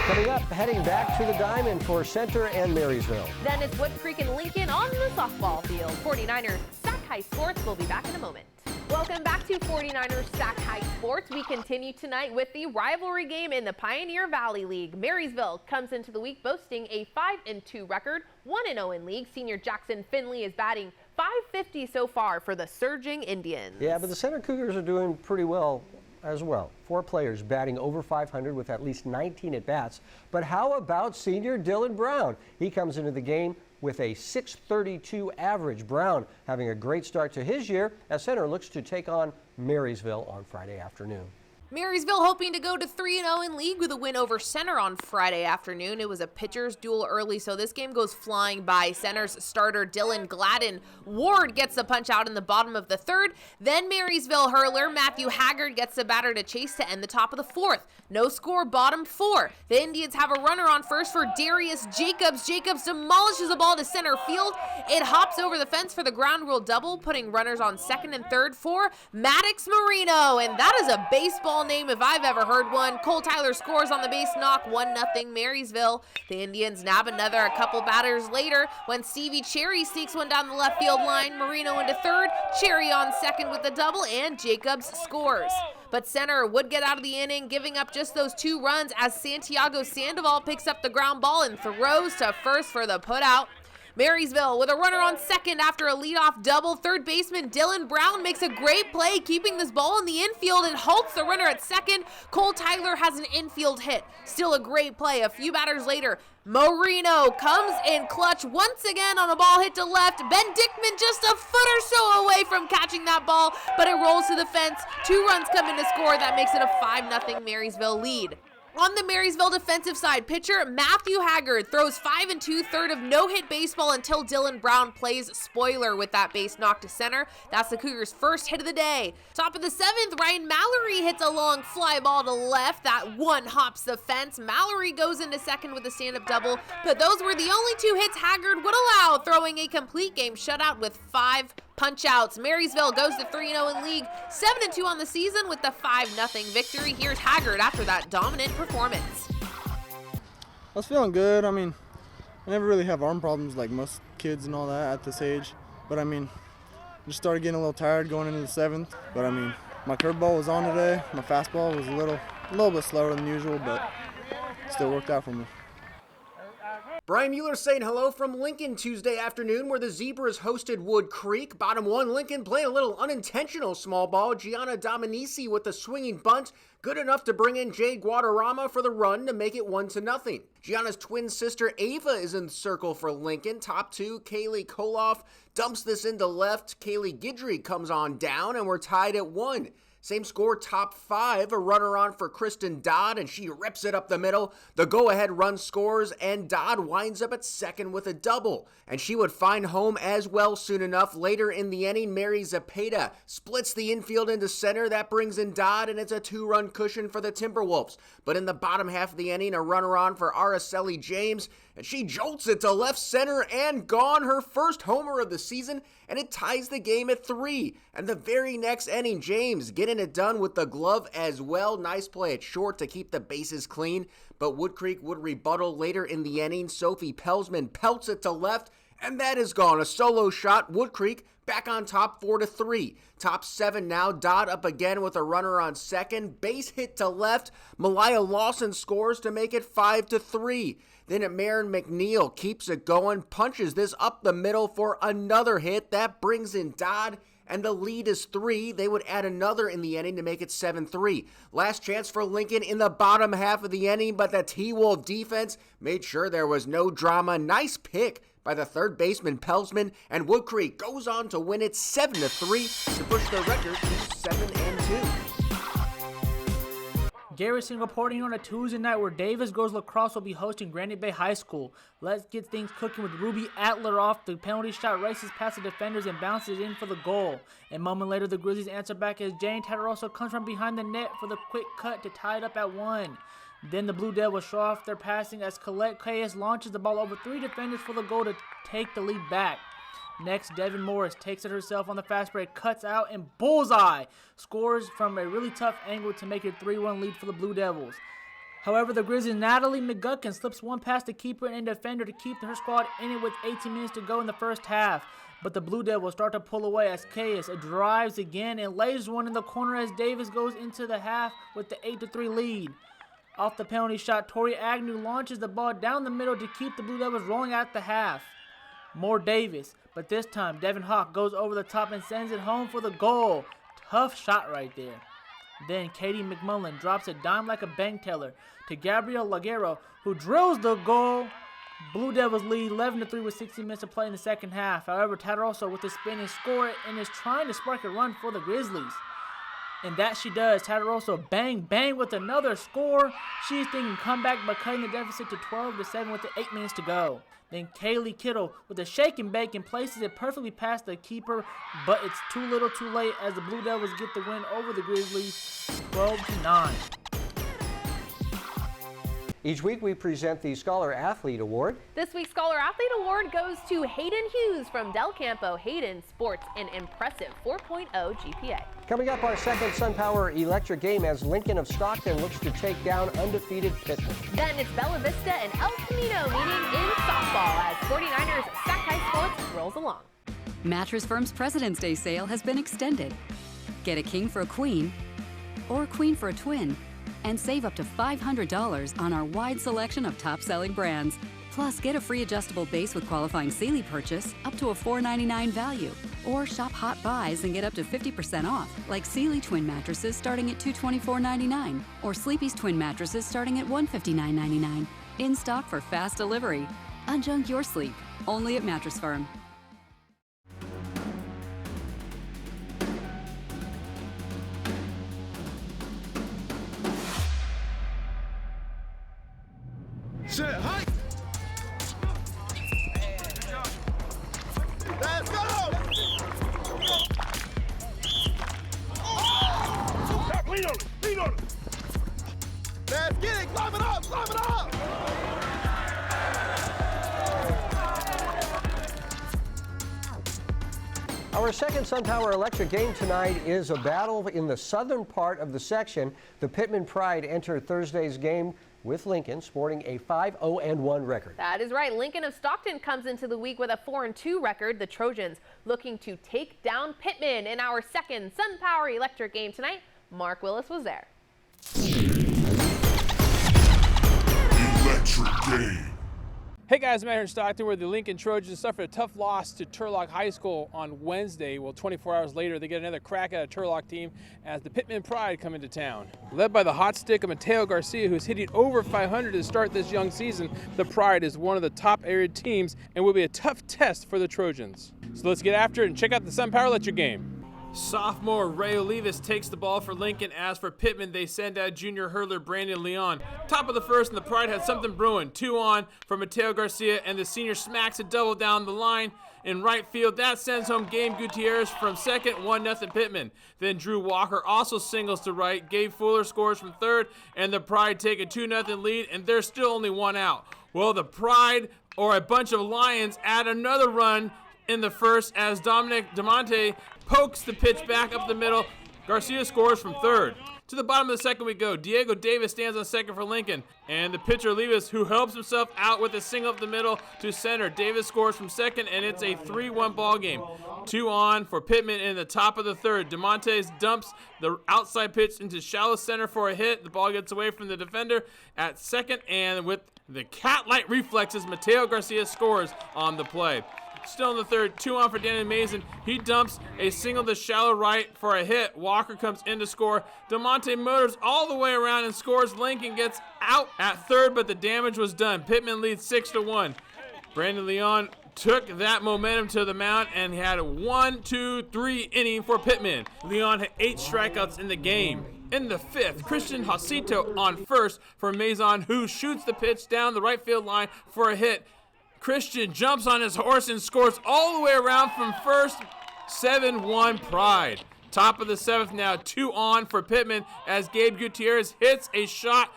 Coming up, heading back to the Diamond for Center and Marysville. Then it's Woodcreek and Lincoln on the softball field. 49ers Sac-Hi Sports will be back in a moment. Welcome back to 49ers Sac-Hi Sports. We continue tonight with the rivalry game in the Pioneer Valley League. Marysville comes into the week boasting a 5-2 record, 1-0 in league. Senior Jackson Finley is batting .550 so far for the surging Indians. Yeah, but the Center Cougars are doing pretty well as well. 4 players batting over .500 with at least 19 at-bats. But how about senior Dylan Brown? He comes into the game with a .632 average. Brown having a great start to his year as Center looks to take on Marysville on Friday afternoon. Marysville hoping to go to 3-0 in league with a win over Center on Friday afternoon. It was a pitcher's duel early, so this game goes flying by. Center's starter Dylan Gladden Ward gets the punch out in the bottom of the third. Then Marysville hurler Matthew Haggard gets the batter to chase to end the top of the fourth. No score, bottom 4. The Indians have a runner on first for Darius Jacobs. Jacobs demolishes the ball to center field. It hops over the fence for the ground rule double, putting runners on second and third for Maddox Marino. And that is a baseball name if I've ever heard one. Cole Tyler scores on the base knock, 1-0 Marysville. The Indians nab another a couple batters later when Stevie Cherry sneaks one down the left field line. Marino into third, Cherry on second with the double, and Jacobs scores. But Center would get out of the inning, giving up just those 2 runs as Santiago Sandoval picks up the ground ball and throws to first for the putout. Marysville with a runner on second after a leadoff double. Third baseman Dylan Brown makes a great play, keeping this ball in the infield and halts the runner at second. Cole Tyler has an infield hit. Still a great play. A few batters later, Moreno comes in clutch once again on a ball hit to left. Ben Dickman just a foot or so away from catching that ball, but it rolls to the fence. 2 runs come in to score. That makes it a 5-0 Marysville lead. On the Marysville defensive side, pitcher Matthew Haggard throws 5 2/3 of no-hit baseball until Dylan Brown plays spoiler with that base knocked to center. That's the Cougars' first hit of the day. Top of the 7th, Ryan Mallory hits a long fly ball to left. That one hops the fence. Mallory goes into second with a stand-up double, but those were the only 2 hits Haggard would allow, throwing a complete game shutout with 5 punch-outs. Marysville goes to 3-0 in league, 7-2 on the season with the 5-0 victory. Here's Haggard after that dominant performance. I was feeling good. I mean, I never really have arm problems like most kids and all that at this age. But I mean, I just started getting a little tired going into the 7th. But I mean, my curveball was on today. My fastball was a little bit slower than usual, but it still worked out for me. Brian Mueller saying hello from Lincoln Tuesday afternoon, where the Zebras hosted Woodcreek. Bottom 1, Lincoln playing a little unintentional small ball. Gianna Dominici with the swinging bunt, good enough to bring in Jay Guadarrama for the run to make it 1-0. Gianna's twin sister Ava is in the circle for Lincoln. Top 2, Kaylee Koloff dumps this into left. Kaylee Guidry comes on down, and we're tied at 1. Same score, top 5, a runner on for Kristen Dodd, and she rips it up the middle. The go-ahead run scores, and Dodd winds up at second with a double. And she would find home as well soon enough. Later in the inning, Mary Zapata splits the infield into center. That brings in Dodd, and it's a 2-run cushion for the Timberwolves. But in the bottom half of the inning, a runner on for Araceli James, and she jolts it to left center and gone. Her first homer of the season, and it ties the game at 3. And the very next inning, James getting it done with the glove as well. Nice play at short to keep the bases clean, but Woodcreek would rebuttal later in the inning. Sophie Pelsman pelts it to left, and that is gone. A solo shot. Woodcreek back on top 4-3. Top 7 now. Dodd up again with a runner on second. Base hit to left. Malaya Lawson scores to make it 5-3. Then Marin McNeil keeps it going, punches this up the middle for another hit. That brings in Dodd, and the lead is 3. They would add another in the inning to make it 7-3. Last chance for Lincoln in the bottom half of the inning, but the T-Wolf defense made sure there was no drama. Nice pick by the third baseman Pelsman, and Woodcreek goes on to win it 7-3 to push the record to 7-2. Garrison reporting on a Tuesday night where Davis Girls Lacrosse will be hosting Granite Bay High School. Let's get things cooking with Ruby Adler off the penalty shot, races past the defenders and bounces in for the goal. A moment later, the Grizzlies answer back as Jane Tataroso comes from behind the net for the quick cut to tie it up at 1. Then the Blue Devils show off their passing as Colette Cayes launches the ball over 3 defenders for the goal to take the lead back. Next, Devin Morris takes it herself on the fast break, cuts out, and bullseye scores from a really tough angle to make it a 3-1 lead for the Blue Devils. However, the Grizzlies' Natalie McGuckin slips one past the keeper and defender to keep her squad in it with 18 minutes to go in the first half. But the Blue Devils start to pull away as Cayes drives again and lays one in the corner as Davis goes into the half with the 8-3 lead. Off the penalty shot, Tori Agnew launches the ball down the middle to keep the Blue Devils rolling at the half. More Davis, but this time Devin Hawk goes over the top and sends it home for the goal. Tough shot right there. Then Katie McMullen drops a dime like a bank teller to Gabrielle Laguero, who drills the goal. Blue Devils lead 11-3 with 16 minutes to play in the second half. However, Tataroso with the spin and score it and is trying to spark a run for the Grizzlies. And that she does. Tataroso bang, bang with another score. She's thinking comeback, but cutting the deficit to 12-7 with the 8 minutes to go. Then Kaylee Kittle with a shake and bake and places it perfectly past the keeper, but it's too little too late as the Blue Devils get the win over the Grizzlies 12-9. Each week we present the Scholar Athlete Award. This week's Scholar Athlete Award goes to Hayden Hughes from Del Campo. Hayden sports an impressive 4.0 GPA. Coming up, our second SunPower electric game as Lincoln of Stockton looks to take down undefeated Pittman. Then it's Bella Vista and El Camino meeting in softball as 49ers Sac-Hi sports rolls along. Mattress Firm's President's Day sale has been extended. Get a king for a queen or a queen for a twin and save up to $500 on our wide selection of top-selling brands. Plus, get a free adjustable base with qualifying Sealy purchase up to a $4.99 value. Or shop hot buys and get up to 50% off, like Sealy twin mattresses starting at $224.99 or Sleepy's twin mattresses starting at $159.99. In stock for fast delivery. Unjunk your sleep, only at Mattress Firm. Sac-Hi! Let's go! Stop, lean on it, lean on it! Let's get it, climb it up, climb it up! Our second SunPower Electric game tonight is a battle in the southern part of the section. The Pittman Pride enter Thursday's game with Lincoln sporting a 5-0-1 record. That is right. Lincoln of Stockton comes into the week with a 4-2 record. The Trojans looking to take down Pittman in our second SunPower Electric game tonight. Mark Willis was there. Electric game. Hey guys, Matt here in Stockton, where the Lincoln Trojans suffered a tough loss to Turlock High School on Wednesday. Well, 24 hours later, they get another crack at a Turlock team as the Pittman Pride come into town. Led by the hot stick of Mateo Garcia, who's hitting over 500 to start this young season, the Pride is one of the top area teams and will be a tough test for the Trojans. So let's get after it and check out the SunPower Electric game. Sophomore Ray Olivas takes the ball for Lincoln. As for Pittman, they send out junior hurler Brandon Leon. Top of the first, and the Pride had something brewing. 2 on for Mateo Garcia, and the senior smacks a double down the line in right field. That sends home Gabe Gutierrez from second, 1-0 Pittman. Then Drew Walker also singles to right. Gabe Fuller scores from third, and the Pride take a 2-0 lead, and there's still only 1 out. Well, the Pride, or a bunch of Lions, add another run in the first as Dominic DeMonte pokes the pitch back up the middle. Garcia scores from third. To the bottom of the second we go. Diego Davis stands on second for Lincoln. And the pitcher Olivas, who helps himself out with a single up the middle to center. Davis scores from second, and it's a 3-1 ball game. 2 on for Pittman in the top of the third. DeMontes dumps the outside pitch into shallow center for a hit. The ball gets away from the defender at second, and with the cat-like reflexes, Mateo Garcia scores on the play. Still in the third, 2 on for Danny Mason. He dumps a single to shallow right for a hit. Walker comes in to score. DeMonte motors all the way around and scores. Lincoln gets out at third, but the damage was done. Pittman leads 6-1. Brandon Leon took that momentum to the mound and had a 1-2-3 inning for Pittman. Leon had 8 strikeouts in the game. In the fifth, Christian Josito on first for Mason, who shoots the pitch down the right field line for a hit. Christian jumps on his horse and scores all the way around from first. 7-1 Pride. Top of the seventh now, 2 on for Pittman as Gabe Gutierrez hits a shot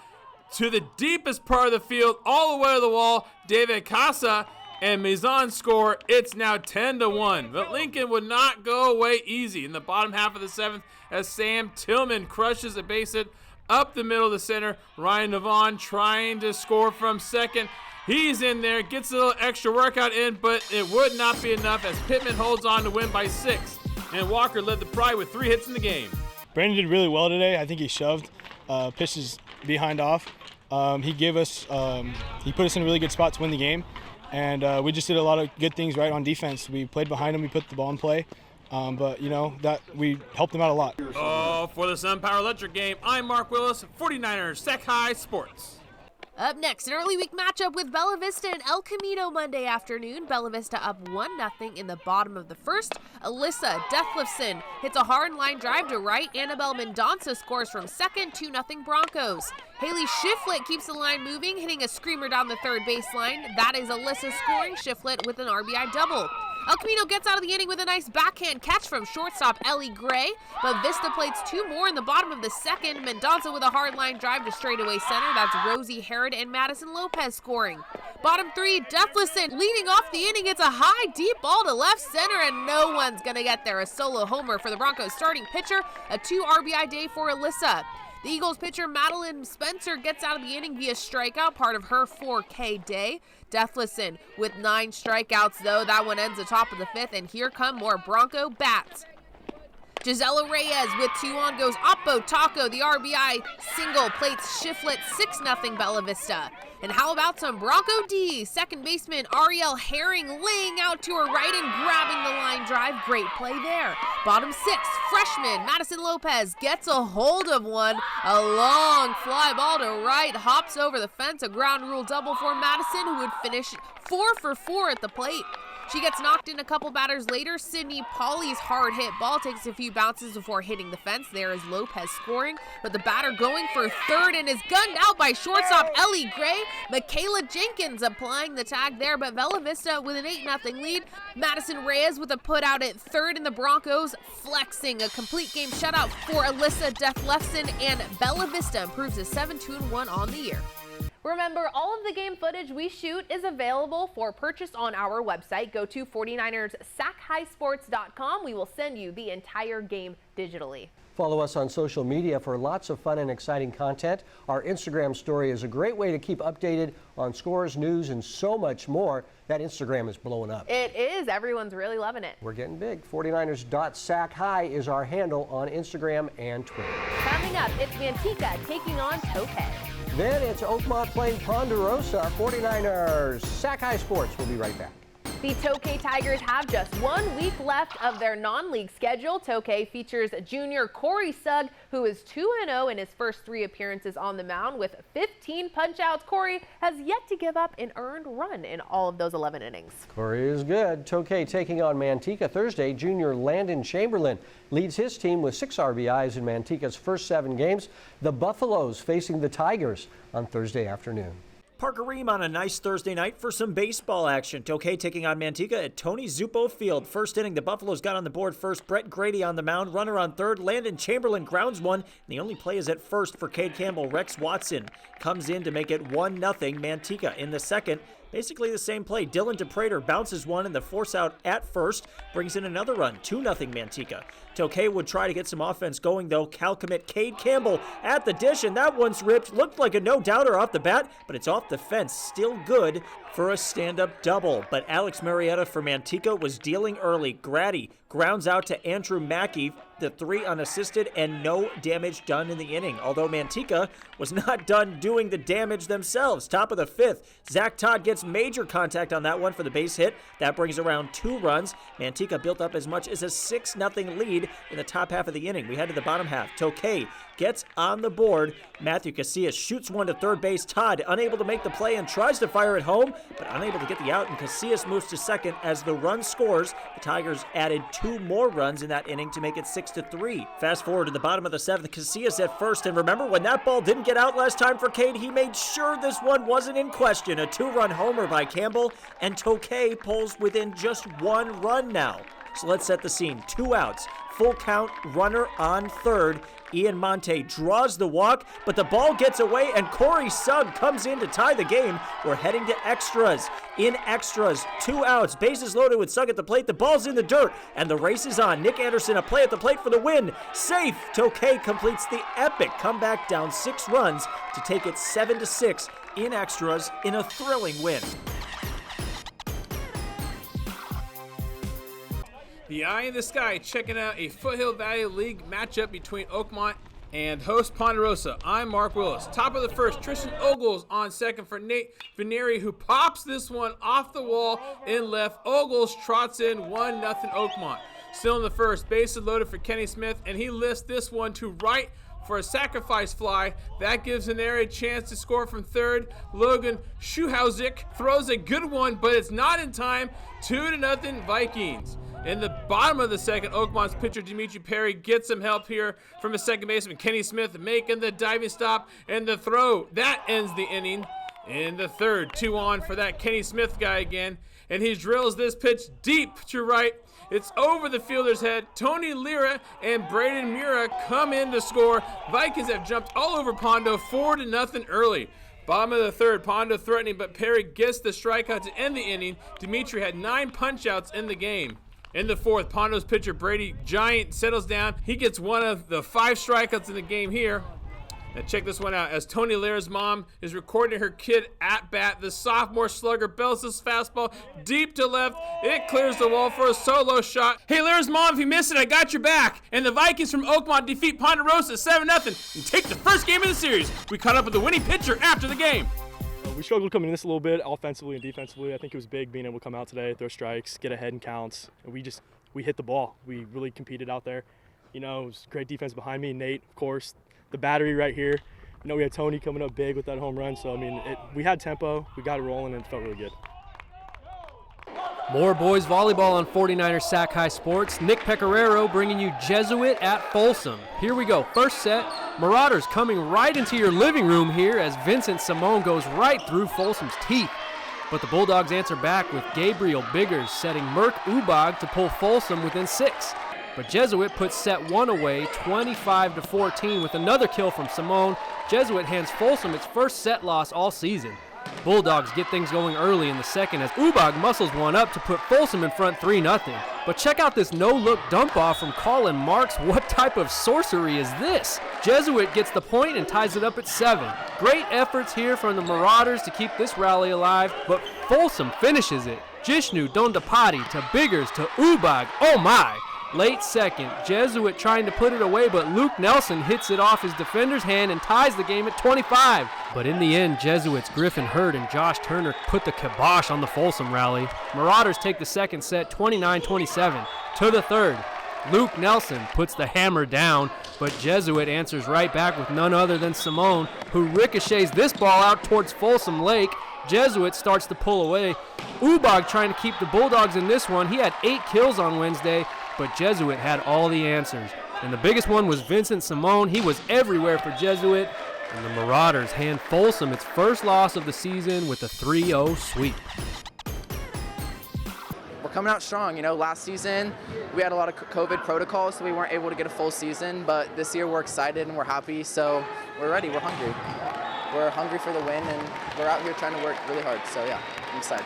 to the deepest part of the field, all the way to the wall. David Casa and Maison score. It's now 10-1. But Lincoln would not go away easy in the bottom half of the seventh as Sam Tillman crushes a base hit up the middle of the center. Ryan Navon trying to score from second. He's in there, gets a little extra workout in, but it would not be enough as Pittman holds on to win by 6. And Walker led the Pride with 3 hits in the game. Brandon did really well today. I think he shoved pitches behind off. He gave us, he put us in a really good spot to win the game. And we just did a lot of good things right on defense. We played behind him, we put the ball in play. But, you know, that we helped him out a lot. Oh, for the SunPower Electric game, I'm Mark Willis, 49ers Sac-Hi Sports. Up next, an early week matchup with Bella Vista and El Camino Monday afternoon. Bella Vista up 1-0 in the bottom of the first. Alyssa Deathlifson hits a hard line drive to right. Annabelle Mendonça scores from second, 2-0 Broncos. Haley Shiflett keeps the line moving, hitting a screamer down the third baseline. That is Alyssa scoring. Shiflett with an RBI double. El Camino gets out of the inning with a nice backhand catch from shortstop Ellie Gray, but Vista plates 2 more in the bottom of the second. Mendonça with a hard line drive to straightaway center. That's Rosie Herod and Madison Lopez scoring. Bottom 3, Deathlison leading off the inning. It's a high, deep ball to left center, and no one's going to get there. A solo homer for the Broncos starting pitcher, a 2 RBI day for Alyssa. The Eagles pitcher Madeline Spencer gets out of the inning via strikeout, part of her 4K day. Deathlison with 9 strikeouts, though. That one ends the top of the 5th, and here come more Bronco bats. Gisela Reyes with 2 on goes Oppo Taco, the RBI single, plates Shiflet 6-0 Bella Vista. And how about some Bronco D? Second baseman Ariel Herring laying out to her right and grabbing the line drive. Great play there. Bottom 6, freshman Madison Lopez gets a hold of one. A long fly ball to right, hops over the fence. A ground rule double for Madison, who would finish 4 for 4 at the plate. She gets knocked in a couple batters later. Sydney Pauly's hard hit ball takes a few bounces before hitting the fence. There is Lopez scoring, but the batter going for third and is gunned out by shortstop Ellie Gray. Michaela Jenkins applying the tag there, but Bella Vista with an 8-0 lead. Madison Reyes with a put out at third, and the Broncos flexing. A complete game shutout for Alyssa Deflefson, and Bella Vista improves to 7-2-1 on the year. Remember, all of the game footage we shoot is available for purchase on our website. Go to 49ers Sac-Hi-Sports.com. We will send you the entire game digitally. Follow us on social media for lots of fun and exciting content. Our Instagram story is a great way to keep updated on scores, news, and so much more. That Instagram is blowing up. It is. Everyone's really loving it. We're getting big. 49ers.Sac-Hi is our handle on Instagram and Twitter. Coming up, it's Manteca taking on Tokay. Then it's Oakmont playing Ponderosa. 49ers Sac-Hi Sports. We'll be right back. The Tokay Tigers have just 1 week left of their non-league schedule. Tokay features junior Corey Sugg, who is 2-0 in his first 3 appearances on the mound with 15 punch-outs. Corey has yet to give up an earned run in all of those 11 innings. Corey is good. Tokay taking on Manteca Thursday. Junior Landon Chamberlain leads his team with 6 RBIs in Manteca's first 7 games. The Buffaloes facing the Tigers on Thursday afternoon. Parker Ream on a nice Thursday night for some baseball action. Tokay taking on Manteca at Tony Zuppo Field. First inning, the Buffaloes got on the board first. Brett Grady on the mound, runner on third. Landon Chamberlain grounds one. And the only play is at first for Cade Campbell. Rex Watson comes in to make it 1-0 Manteca. In the second, basically the same play. Dylan DePrater bounces one, and the force out at first brings in another run. 2-0 Manteca. Tokay would try to get some offense going, though. Cal commit Cade Campbell at the dish, and that one's ripped. Looked like a no-doubter off the bat, but it's off the fence. Still good for a stand-up double. But Alex Marietta for Manteca was dealing early. Grady grounds out to Andrew Mackey, the 3 unassisted, and no damage done in the inning. Although Manteca was not done doing the damage themselves. Top of the 5th, Zach Todd gets major contact on that one for the base hit. That brings around 2 runs. Manteca built up as much as a 6-0 lead in the top half of the inning. We head to the bottom half. Tokay gets on the board. Matthew Casillas shoots one to third base. Todd unable to make the play and tries to fire it home, but unable to get the out, and Casillas moves to second as the run scores. The Tigers added 2 more runs in that inning to make it 6-3. Fast forward to the bottom of the 7th, Casillas at first, and remember when that ball didn't get out last time for Cade, he made sure this one wasn't in question. A 2-run homer by Campbell, and Tokay pulls within just 1 run now. So let's set the scene. 2 outs, full count, runner on third. Ian Monte draws the walk, but the ball gets away, and Corey Sugg comes in to tie the game. We're heading to extras. In extras, 2 outs, bases loaded with Sugg at the plate. The ball's in the dirt, and the race is on. Nick Anderson, a play at the plate for the win. Safe. Tokay completes the epic comeback down 6 runs to take it 7-6 in extras in a thrilling win. The eye in the sky checking out a Foothill Valley League matchup between Oakmont and host Ponderosa. I'm Mark Willis. Top of the first, Tristan Ogles on second for Nate Veneri, who pops this one off the wall in left. Ogles trots in 1-0 Oakmont. Still in the first, bases loaded for Kenny Smith, and he lifts this one to right for a sacrifice fly. That gives Veneri a chance to score from third. Logan Schuhausick throws a good one, but it's not in time. 2-0 Vikings. In the bottom of the second, Oakmont's pitcher Dimitri Perry gets some help here from his second baseman Kenny Smith, making the diving stop and the throw. That ends the inning. In the third, 2 on for that Kenny Smith guy again, and he drills this pitch deep to right. It's over the fielder's head. Tony Lira and Braden Mura come in to score. Vikings have jumped all over Pondo 4-0 early. Bottom of the third, Pondo threatening, but Perry gets the strikeout to end the inning. Dimitri had 9 punch-outs in the game. In the fourth, Pondo's pitcher Brady Giant settles down. He gets one of the 5 strikeouts in the game here. Now check this one out. As Tony Lair's mom is recording her kid at bat, the sophomore slugger belts his fastball deep to left. It clears the wall for a solo shot. Hey, Lair's mom, if you missed it, I got your back. And the Vikings from Oakmont defeat Ponderosa 7-0 and take the first game of the series. We caught up with the winning pitcher after the game. We struggled coming in this a little bit, offensively and defensively. I think it was big being able to come out today, throw strikes, get ahead in counts. And we hit the ball. We really competed out there. You know, it was great defense behind me. Nate, of course, the battery right here. You know, we had Tony coming up big with that home run. So, I mean, we had tempo, we got it rolling, and it felt really good. More boys volleyball on 49ers Sac-Hi Sports. Nick Pecoraro bringing you Jesuit at Folsom. Here we go. First set. Marauders coming right into your living room here as Vincent Simone goes right through Folsom's teeth. But the Bulldogs answer back with Gabriel Biggers setting Merc Ubag to pull Folsom within 6. But Jesuit puts set 1 away 25-14 with another kill from Simone. Jesuit hands Folsom its first set loss all season. Bulldogs get things going early in the second as Ubag muscles one up to put Folsom in front 3-0. But check out this no-look dump-off from Colin Marks. What type of sorcery is this? Jesuit gets the point and ties it up at 7. Great efforts here from the Marauders to keep this rally alive, but Folsom finishes it. Jishnu Dondapati to Biggers to Ubag. Oh my! Late second, Jesuit trying to put it away, but Luke Nelson hits it off his defender's hand and ties the game at 25. But in the end, Jesuits Griffin Hurd and Josh Turner put the kibosh on the Folsom rally. Marauders take the second set 29-27. To the third, Luke Nelson puts the hammer down, but Jesuit answers right back with none other than Simone, who ricochets this ball out towards Folsom Lake. Jesuit starts to pull away. Ubag trying to keep the Bulldogs in this one. He had 8 kills on Wednesday, but Jesuit had all the answers. And the biggest one was Vincent Simone. He was everywhere for Jesuit. And the Marauders hand Folsom its first loss of the season with a 3-0 sweep. We're coming out strong. You know, last season we had a lot of COVID protocols, so we weren't able to get a full season. But this year we're excited and we're happy, so we're ready. We're hungry. We're hungry for the win, and we're out here trying to work really hard. So yeah, I'm excited.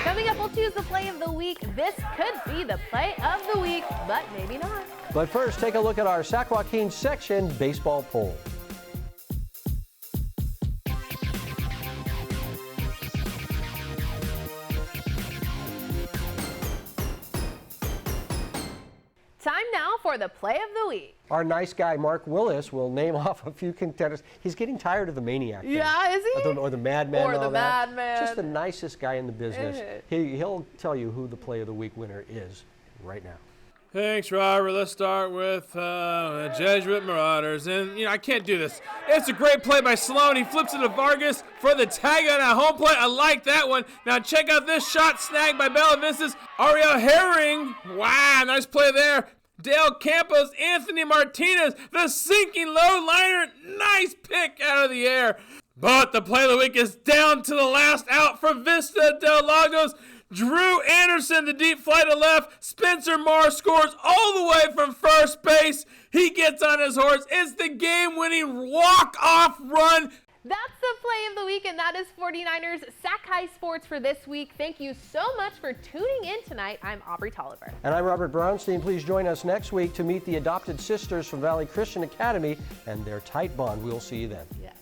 Coming up, we'll choose the play of the week. This could be the play of the week, but maybe not. But first, take a look at our Sac Joaquin section baseball poll. Time now for the play of the week. Our nice guy, Mark Willis, will name off a few contenders. He's getting tired of the Maniac thing. Yeah, is he? Or the Madman Or and the all that. Madman. Just the nicest guy in the business. He'll tell you who the play of the week winner is right now. Thanks, Robert. Let's start with the Jesuit Marauders. And, you know, I can't do this. It's a great play by Sloan. He flips it to Vargas for the tag on a home plate. I like that one. Now check out this shot snagged by Bella Vista's Ariel Herring. Wow, nice play there. Dale Campos, Anthony Martinez, the sinking low liner. Nice pick out of the air. But the play of the week is down to the last out for Vista Del Lagos. Drew Anderson, the deep fly to left. Spencer Marr scores all the way from first base. He gets on his horse. It's the game-winning walk-off run. That's the play of the week, and that is 49ers Sac-Hi Sports for this week. Thank you so much for tuning in tonight. I'm Aubrey Tolliver. And I'm Robert Brownstein. Please join us next week to meet the adopted sisters from Valley Christian Academy and their tight bond. We'll see you then. Yes.